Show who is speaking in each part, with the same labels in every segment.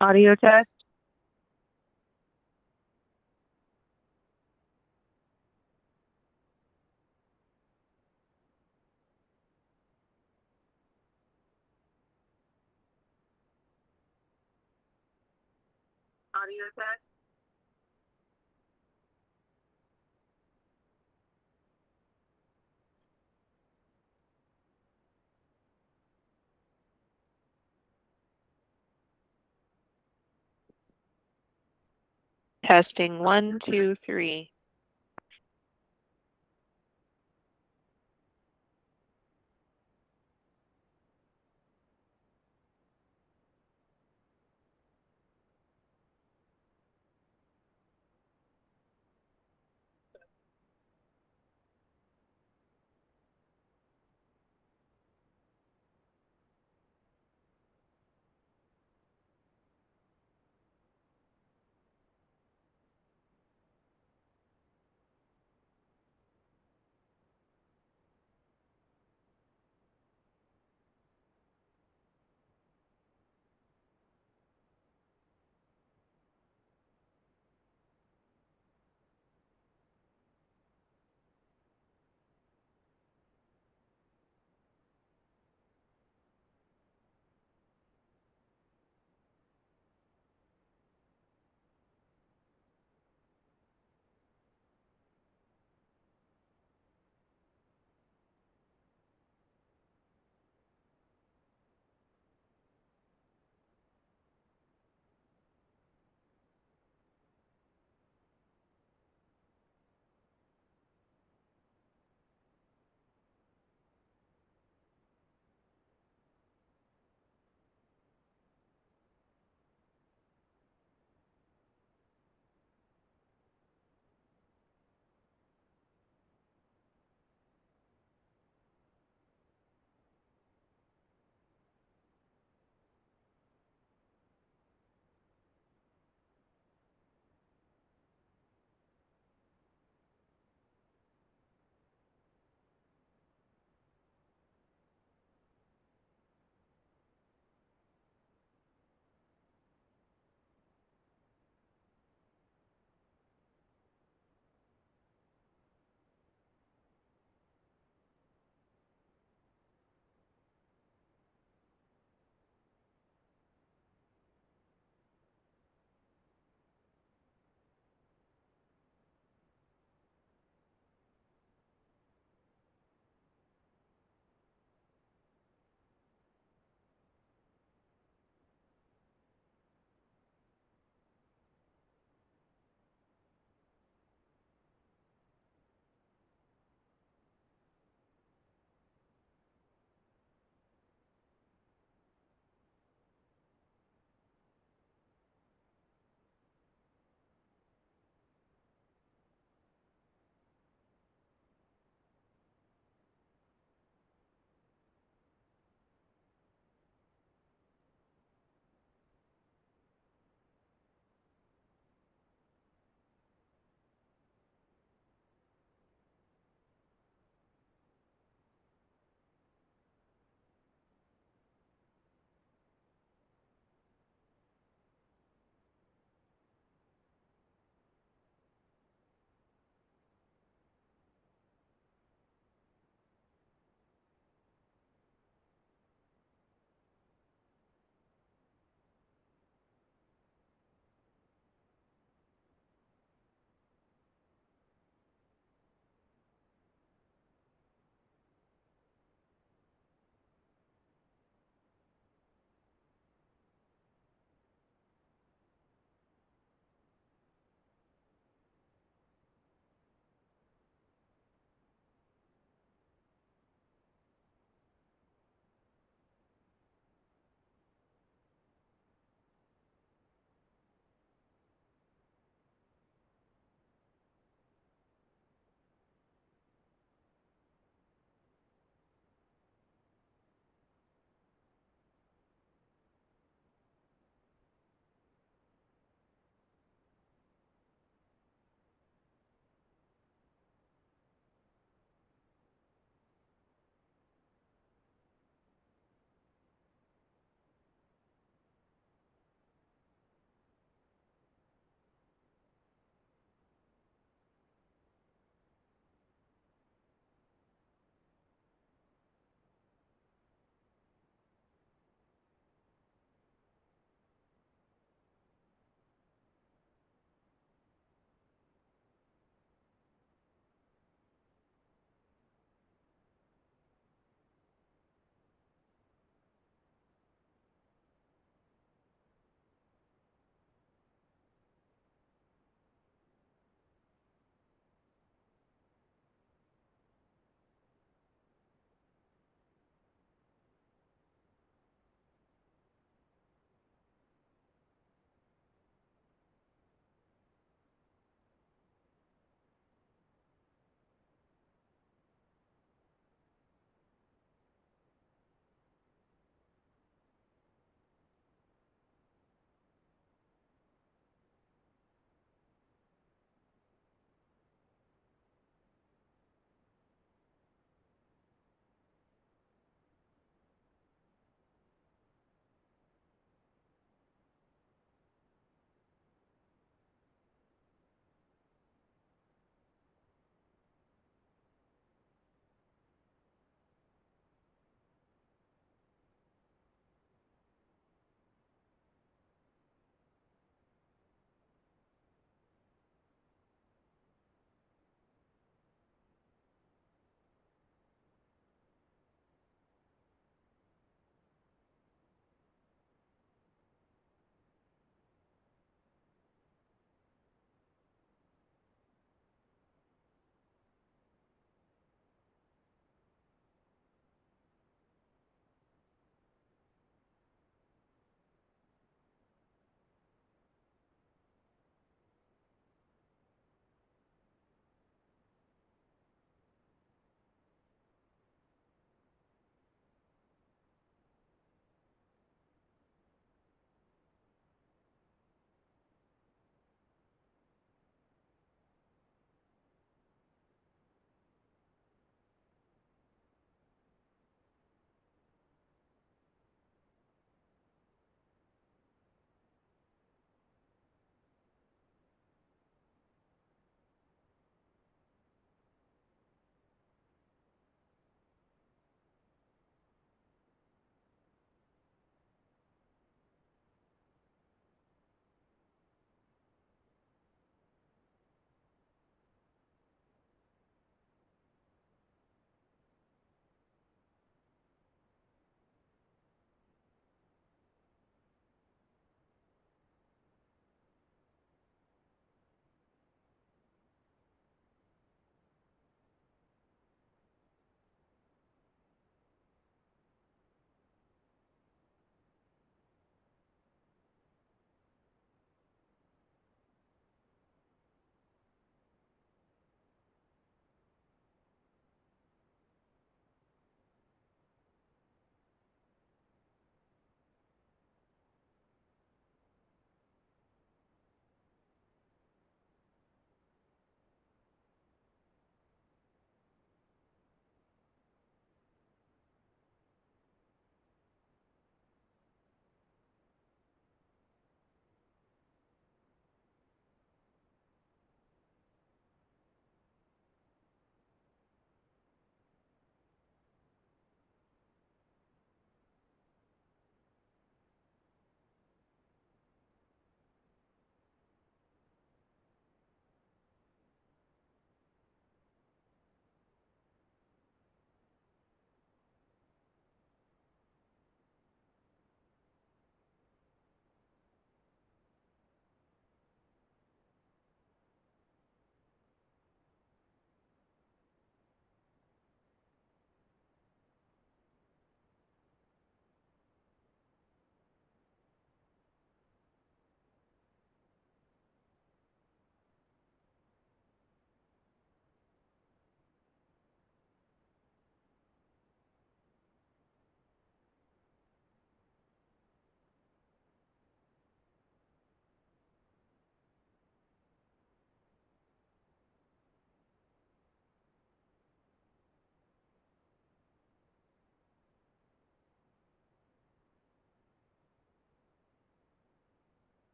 Speaker 1: Audio test. Audio test.
Speaker 2: Testing 1, 2, 3.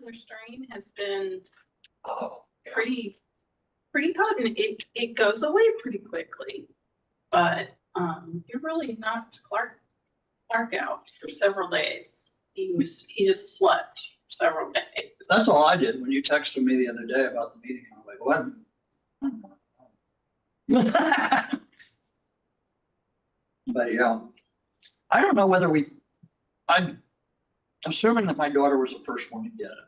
Speaker 3: particular strain has been
Speaker 4: Oh,
Speaker 3: pretty potent. It goes away pretty quickly, but it really knocked Clark out for several days. He just slept for several days.
Speaker 4: that's all I did when you texted me the other day about the meeting. I was like, what? But yeah, I don't know whether I'm assuming that my daughter was the first one to get it.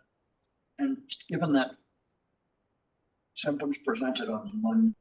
Speaker 4: And given that symptoms presented on Monday,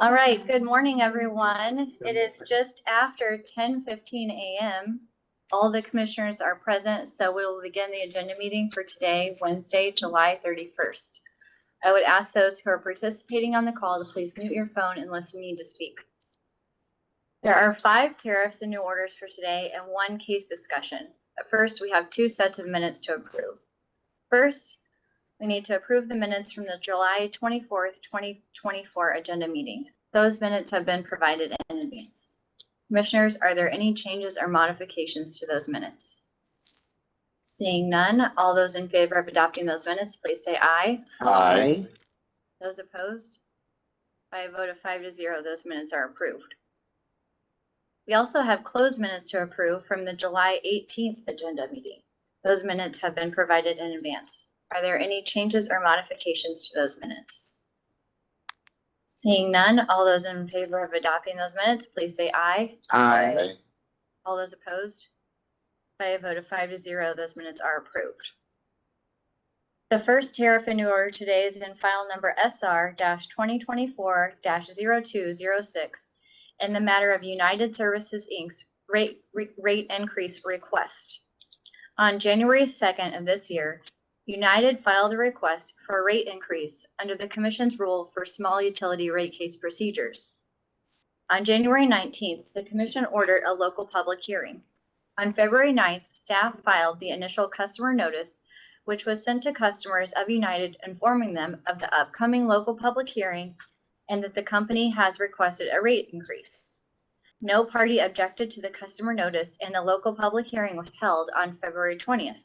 Speaker 5: All right, good morning, everyone. It is just after 10:15 a.m. All the commissioners are present, so we will begin the agenda meeting for today, Wednesday, July 31st. I would ask those who are participating on the call to please mute your phone unless you need to speak. There are 5 tariffs and new orders for today and 1 case discussion. But first, we have 2 sets of minutes to approve. First, we need to approve the minutes from the July 24th, 2024 agenda meeting. Those minutes have been provided in advance. Commissioners, are there any changes or modifications to those minutes? Seeing none, all those in favor of adopting those minutes, please say aye.
Speaker 6: Aye.
Speaker 5: Those opposed? By a vote of 5-0, those minutes are approved. We also have closed minutes to approve from the July 18th agenda meeting. Those minutes have been provided in advance. Are there any changes or modifications to those minutes? Seeing none, all those in favor of adopting those minutes, please say aye.
Speaker 6: Aye.
Speaker 5: All those opposed? By a vote of 5-0, those minutes are approved. The first tariff and new order today is in file number SR-2024-0206 in the matter of United Services Inc.'s rate increase request. On January 2nd of this year, United filed a request for a rate increase under the Commission's rule for small utility rate case procedures. On January 19th, the Commission ordered a local public hearing. On February 9th, staff filed the initial customer notice, which was sent to customers of United informing them of the upcoming local public hearing and that the company has requested a rate increase. No party objected to the customer notice, and the local public hearing was held on February 20th.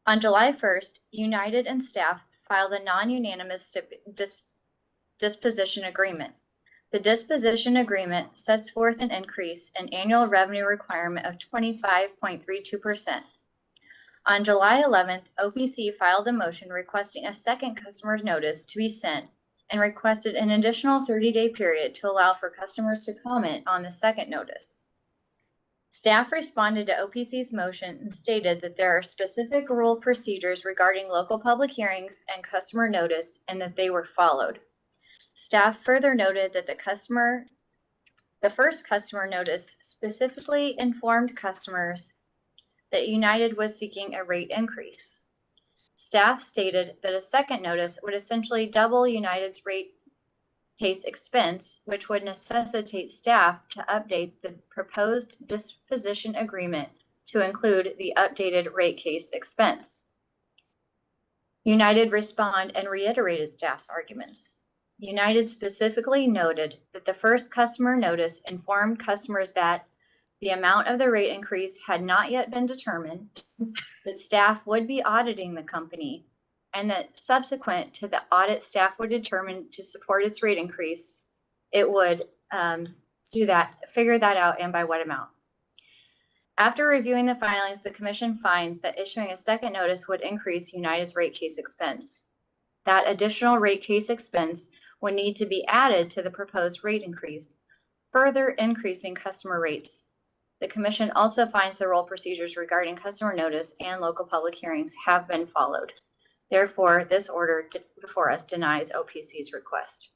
Speaker 5: On July 1st, United and staff filed a non-unanimous disposition agreement. The disposition agreement sets forth an increase in annual revenue requirement of 25.32%. On July 11th, OPC filed a motion requesting a second customer's notice to be sent and requested an additional 30-day period to allow for customers to comment on the second notice. Staff responded to OPC's motion and stated that there are specific rule procedures regarding local public hearings and customer notice and that they were followed. Staff further noted that the first customer notice specifically informed customers that United was seeking a rate increase. Staff stated that a second notice would essentially double United's rate case expense, which would necessitate staff to update the proposed disposition agreement to include the updated rate case expense. United responded and reiterated staff's arguments. United specifically noted that the first customer notice informed customers that the amount of the rate increase had not yet been determined, that staff would be auditing the company, and that subsequent to the audit, staff would determine to support its rate increase, it would figure that out and by what amount. After reviewing the filings, the Commission finds that issuing a second notice would increase United's rate case expense. That additional rate case expense would need to be added to the proposed rate increase, further increasing customer rates. The Commission also finds the rule procedures regarding customer notice and local public hearings have been followed. Therefore, this order before us denies OPC's request.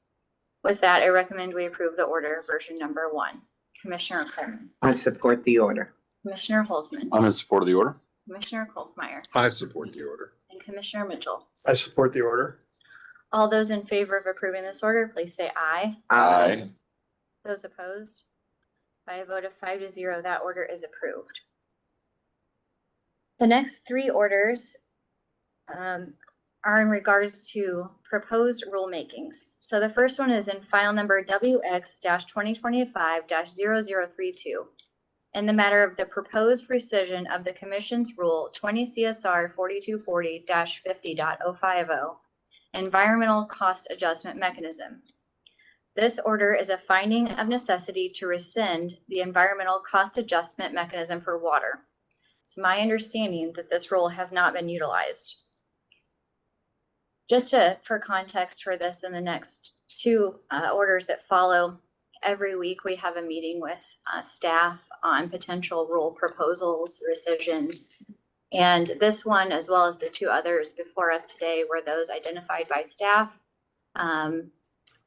Speaker 5: With that, I recommend we approve the order version number 1. Commissioner Coleman.
Speaker 6: I support the order.
Speaker 5: Commissioner Holzman.
Speaker 7: I'm in support of the order.
Speaker 5: Commissioner Kolkmeyer.
Speaker 8: I support the order.
Speaker 5: And Commissioner Mitchell.
Speaker 8: I support the order.
Speaker 5: All those in favor of approving this order, please say aye.
Speaker 7: Aye.
Speaker 5: Those opposed? By a vote of 5-0, that order is approved. The next 3 orders are in regards to proposed rulemakings. So the first one is in file number WX-2025-0032 in the matter of the proposed rescission of the Commission's Rule 20 CSR 4240-50.050 Environmental Cost Adjustment Mechanism. This order is a finding of necessity to rescind the environmental cost adjustment mechanism for water. It's my understanding that this rule has not been utilized. Just for context for this, in the next 2 orders that follow, every week we have a meeting with staff on potential rule proposals, rescissions, and this one, as well as the 2 others before us today, were those identified by staff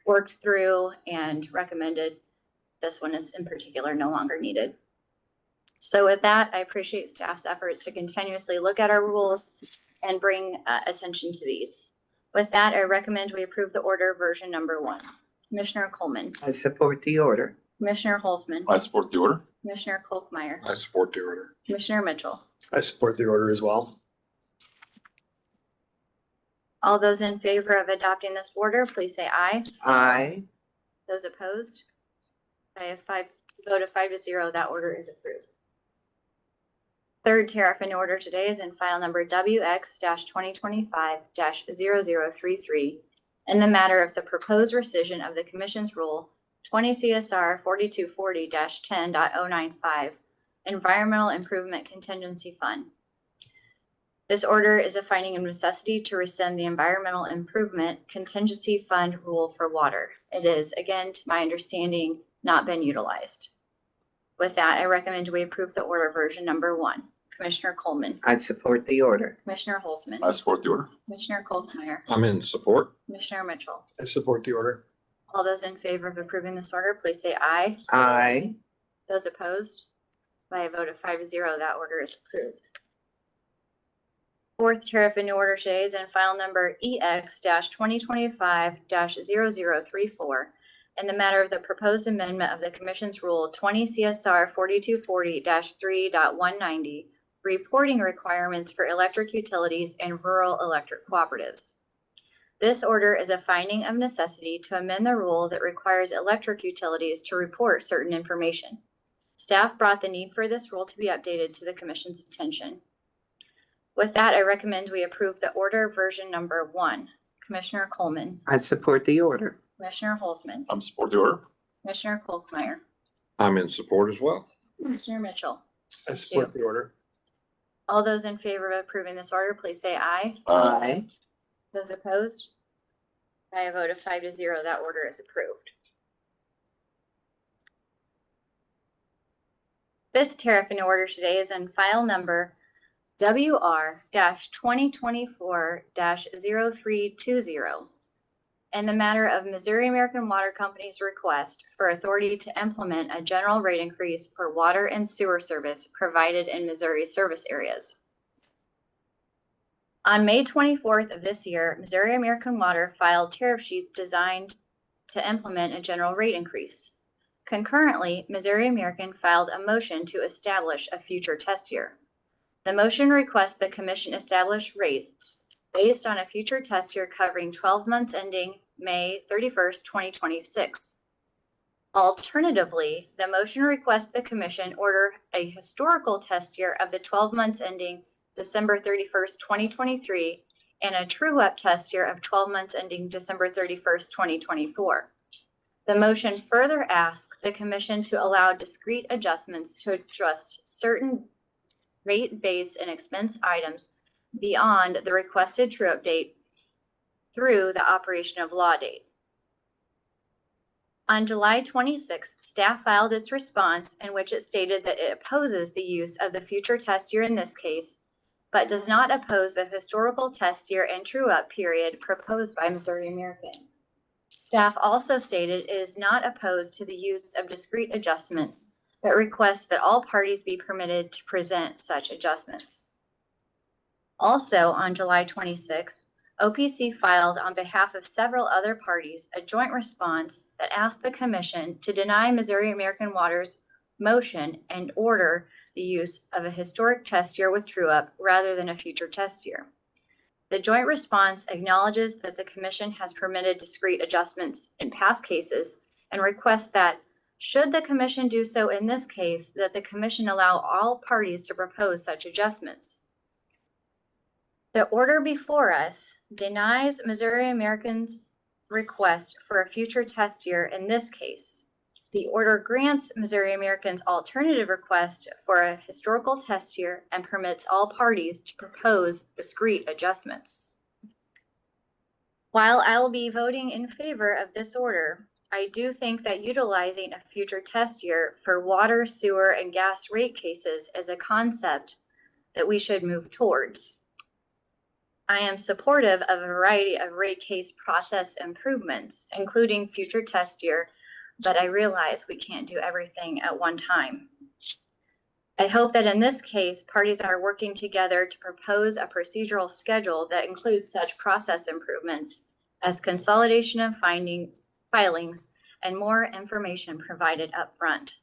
Speaker 5: worked through and recommended. This one is in particular no longer needed. So with that, I appreciate staff's efforts to continuously look at our rules and bring attention to these. With that, I recommend we approve the order version number 1. Commissioner Coleman,
Speaker 6: I support the order.
Speaker 5: Commissioner Holzman,
Speaker 7: I support the order.
Speaker 5: Commissioner Kolkmeyer,
Speaker 8: I support the order.
Speaker 5: Commissioner Mitchell.
Speaker 8: I support the order as well.
Speaker 5: All those in favor of adopting this order, please say aye.
Speaker 6: Aye.
Speaker 5: Those opposed? By a vote of 5-0, that order is approved. Third tariff in order today is in file number WX-2025-0033 in the matter of the proposed rescission of the Commission's Rule 20 CSR 4240-10.095 Environmental Improvement Contingency Fund. This order is a finding of necessity to rescind the Environmental Improvement Contingency Fund rule for water. It is, again, to my understanding, not been utilized. With that, I recommend we approve the order version number 1. Commissioner Coleman,
Speaker 6: I support the order.
Speaker 5: Commissioner Holzman,
Speaker 7: I support the order.
Speaker 5: Commissioner Kolkmeyer,
Speaker 8: I'm in support.
Speaker 5: Commissioner Mitchell.
Speaker 8: I support the order.
Speaker 5: All those in favor of approving this order, please say aye.
Speaker 6: Aye.
Speaker 5: Those opposed? By a vote of 5-0, that order is approved. Fourth tariff in order today is in file number EX-2025-0034 in the matter of the proposed amendment of the Commission's Rule 20 CSR 4240-3.190 reporting requirements for electric utilities and rural electric cooperatives. This order is a finding of necessity to amend the rule that requires electric utilities to report certain information. Staff brought the need for this rule to be updated to the Commission's attention. With that, I recommend we approve the order version number 1. Commissioner Coleman,
Speaker 6: I support the order.
Speaker 5: Commissioner Holzman,
Speaker 7: I'm support the order.
Speaker 5: Commissioner Kolkmeyer,
Speaker 8: I'm in support as well.
Speaker 5: Commissioner Mitchell.
Speaker 8: I support the order.
Speaker 5: All those in favor of approving this order, please say aye.
Speaker 6: Aye.
Speaker 5: Those opposed? By a vote of 5-0, that order is approved. Fifth tariff in order today is in file number WR-2024-0320 in the matter of Missouri American Water Company's request for authority to implement a general rate increase for water and sewer service provided in Missouri service areas. On May 24th of this year, Missouri American Water filed tariff sheets designed to implement a general rate increase. Concurrently, Missouri American filed a motion to establish a future test year. The motion requests the Commission establish rates based on a future test year covering 12 months ending May 31st, 2026. Alternatively, the motion requests the Commission order a historical test year of the 12 months ending December 31st, 2023, and a true-up test year of 12 months ending December 31st, 2024. The motion further asks the Commission to allow discrete adjustments to adjust certain rate base and expense items beyond the requested true-up date through the operation of law date. On July 26th, staff filed its response in which it stated that it opposes the use of the future test year in this case, but does not oppose the historical test year and true-up period proposed by Missouri American. Staff also stated it is not opposed to the use of discrete adjustments, but requests that all parties be permitted to present such adjustments. Also, on July 26th, OPC filed on behalf of several other parties a joint response that asked the Commission to deny Missouri American Water's motion and order the use of a historic test year with true-up rather than a future test year. The joint response acknowledges that the Commission has permitted discrete adjustments in past cases and requests that, should the Commission do so in this case, that the Commission allow all parties to propose such adjustments. The order before us denies Missouri American's request for a future test year in this case. The order grants Missouri American's alternative request for a historical test year and permits all parties to propose discrete adjustments. While I'll be voting in favor of this order, I do think that utilizing a future test year for water, sewer, and gas rate cases is a concept that we should move towards. I am supportive of a variety of rate case process improvements, including future test year, but I realize we can't do everything at one time. I hope that in this case, parties are working together to propose a procedural schedule that includes such process improvements as consolidation of filings, and more information provided up front.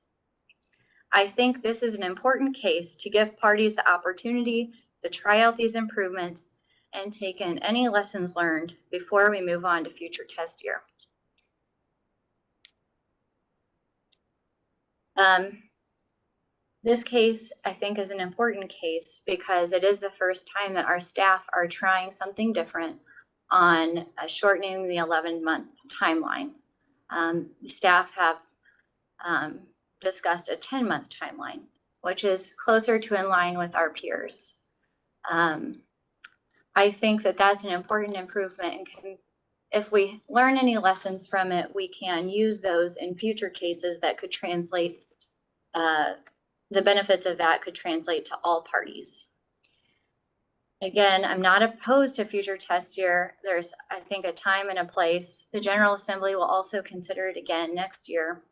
Speaker 5: I think this is an important case to give parties the opportunity to try out these improvements and take in any lessons learned before we move on to future test year. This case, I think, is an important case because it is the first time that our staff are trying something different on shortening the 11-month timeline. Staff have discussed a 10-month timeline, which is closer to in line with our peers. I think that that's an important improvement, and if we learn any lessons from it, we can use those in future cases that could translate, the benefits of that could translate to all parties. Again, I'm not opposed to future test year. There's, I think, a time and a place. The General Assembly will also consider it again next year.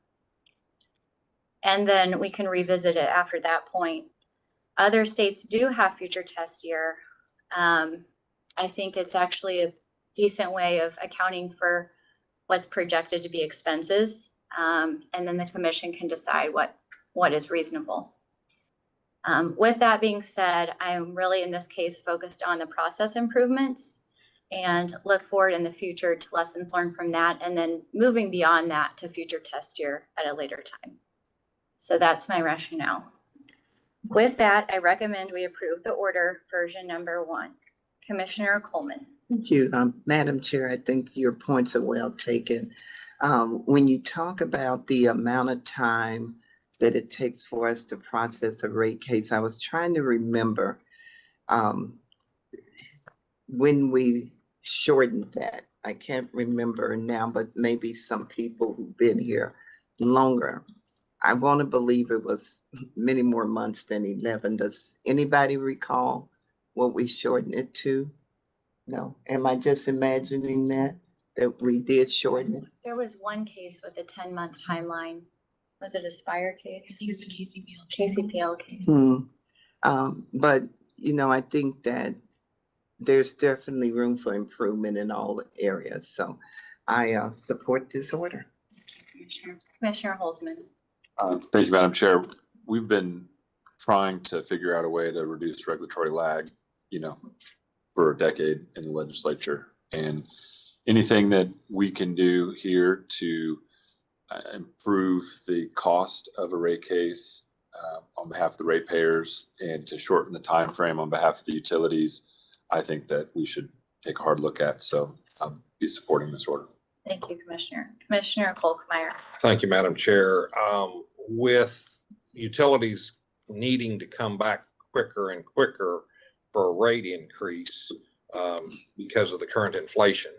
Speaker 5: And then we can revisit it after that point. Other states do have future test year. I think it's actually a decent way of accounting for what's projected to be expenses. And then the commission can decide what is reasonable. With that being said, I am really in this case focused on the process improvements and look forward in the future to lessons learned from that and then moving beyond that to future test year at a later time. So that's my rationale. With that, I recommend we approve the order version number 1. Commissioner Coleman.
Speaker 6: Thank you, Madam Chair. I think your points are well taken. When you talk about the amount of time that it takes for us to process a rate case, I was trying to remember when we shortened that. I can't remember now, but maybe some people who've been here longer. I want to believe it was many more months than 11. Does anybody recall what we shortened it to? No. Am I just imagining that we did shorten it?
Speaker 5: There was one case with a 10-month timeline. Was it a Spire case?
Speaker 3: I think it's a KCPL.
Speaker 5: KCPL case.
Speaker 6: But, you know, I think that there's definitely room for improvement in all areas. So I support this order.
Speaker 5: Commissioner Holzman.
Speaker 7: Thank you, Madam Chair. We've been trying to figure out a way to reduce regulatory lag, for a decade in the legislature. And anything that we can do here to improve the cost of a rate case on behalf of the ratepayers and to shorten the time frame on behalf of the utilities, I think that we should take a hard look at. So I'll be supporting this order.
Speaker 5: Thank you, Commissioner. Commissioner Kolkmeyer.
Speaker 8: Thank you, Madam Chair. With utilities needing to come back quicker and quicker for a rate increase because of the current inflation,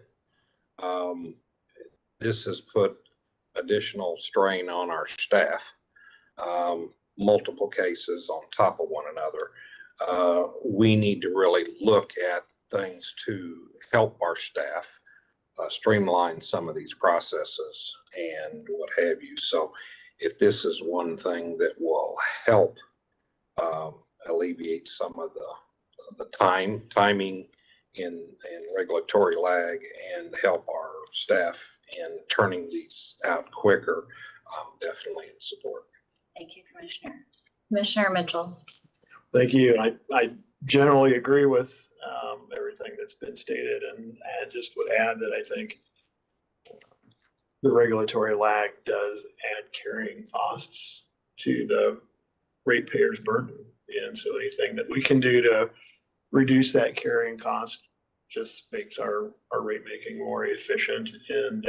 Speaker 8: this has put additional strain on our staff, multiple cases on top of one another. We need to really look at things to help our staff streamline some of these processes and what have you. So if this is one thing that will help alleviate some of the timing in regulatory lag and help our staff in turning these out quicker, I'm definitely in support.
Speaker 5: Thank you, Commissioner. Commissioner Mitchell.
Speaker 9: Thank you. I generally agree with everything that's been stated, and I just would add that I think the regulatory lag does add carrying costs to the ratepayers' burden. And so anything that we can do to reduce that carrying cost just makes our rate making more efficient and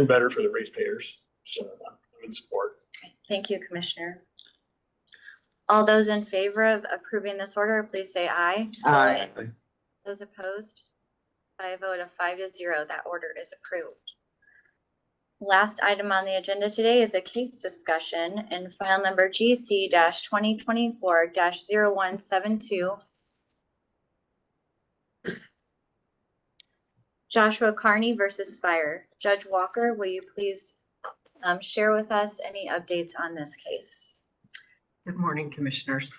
Speaker 9: better for the ratepayers. So I'm in support.
Speaker 5: Thank you, Commissioner. All those in favor of approving this order, please say aye.
Speaker 6: Aye.
Speaker 5: Those opposed? By a vote of 5-0, that order is approved. Last item on the agenda today is a case discussion in file number GC-2024-0172. Joshua Carney versus Spire. Judge Walker, will you please share with us any updates on this case?
Speaker 10: Good morning, Commissioners.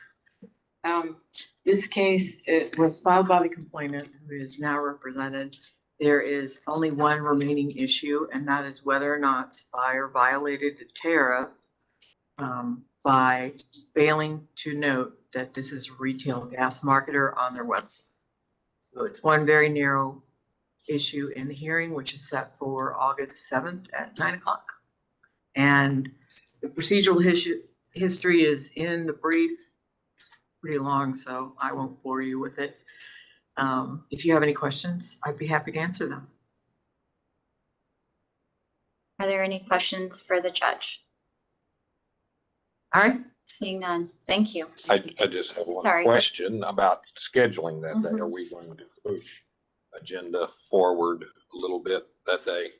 Speaker 10: This case, it was filed by the complainant who is now represented. There is only one remaining issue, and that is whether or not Spire violated the tariff by failing to note that this is a retail gas marketer on their website. So it's one very narrow issue in the hearing, which is set for August 7th at 9 o'clock. And the procedural history is in the brief. It's pretty long, so I won't bore you with it. If you have any questions, I'd be happy to answer them.
Speaker 5: Are there any questions for the judge?
Speaker 10: All right.
Speaker 5: Seeing none. Thank you.
Speaker 8: I just have one
Speaker 5: Sorry.
Speaker 8: question about scheduling that day. Are we going to push agenda forward a little bit that day?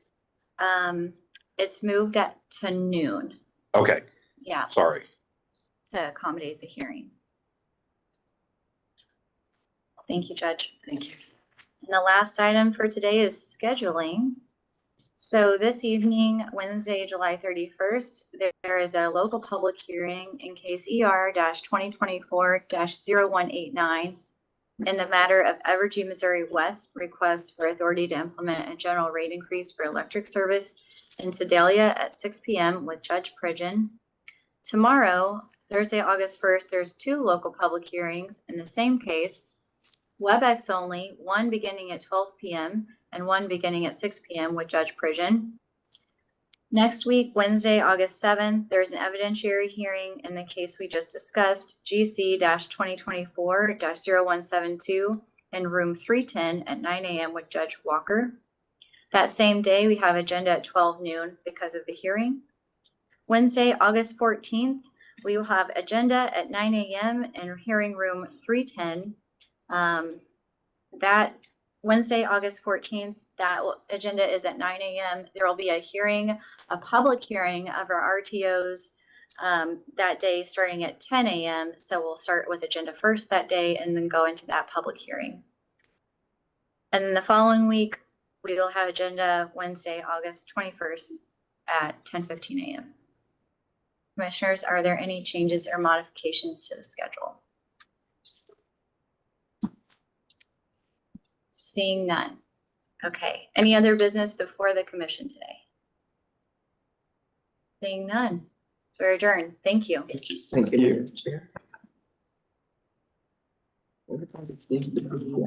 Speaker 5: It's moved to noon.
Speaker 8: Okay,
Speaker 5: Yeah,
Speaker 8: sorry.
Speaker 5: to accommodate the hearing. Thank you, Judge.
Speaker 10: Thank you.
Speaker 5: And the last item for today is scheduling. So this evening, Wednesday, July 31st, there is a local public hearing in case ER-2024-0189 in the matter of Evergy, Missouri West request for authority to implement a general rate increase for electric service in Sedalia at 6 p.m. with Judge Pridgeon. Tomorrow, Thursday, August 1st, there's two local public hearings in the same case. WebEx only, one beginning at 12 p.m. and one beginning at 6 p.m. with Judge Pridgeon. Next week, Wednesday, August 7th, there's an evidentiary hearing in the case we just discussed, GC-2024-0172 in room 310 at 9 a.m. with Judge Walker. That same day, we have agenda at 12 noon because of the hearing. Wednesday, August 14th, we will have agenda at 9 a.m. in hearing room 310. That Wednesday, August 14th, that agenda is at 9 a.m. There will be a hearing, a public hearing of our RTOs that day starting at 10 a.m. So we'll start with agenda first that day and then go into that public hearing. And then the following week, we will have agenda Wednesday, August 21st at 10:15 a.m. Commissioners, are there any changes or modifications to the schedule? Seeing none. Okay, any other business before the commission today? Seeing none. We're adjourned. Thank you.
Speaker 7: Thank you.
Speaker 6: Thank you, Chair. Everybody seems to be,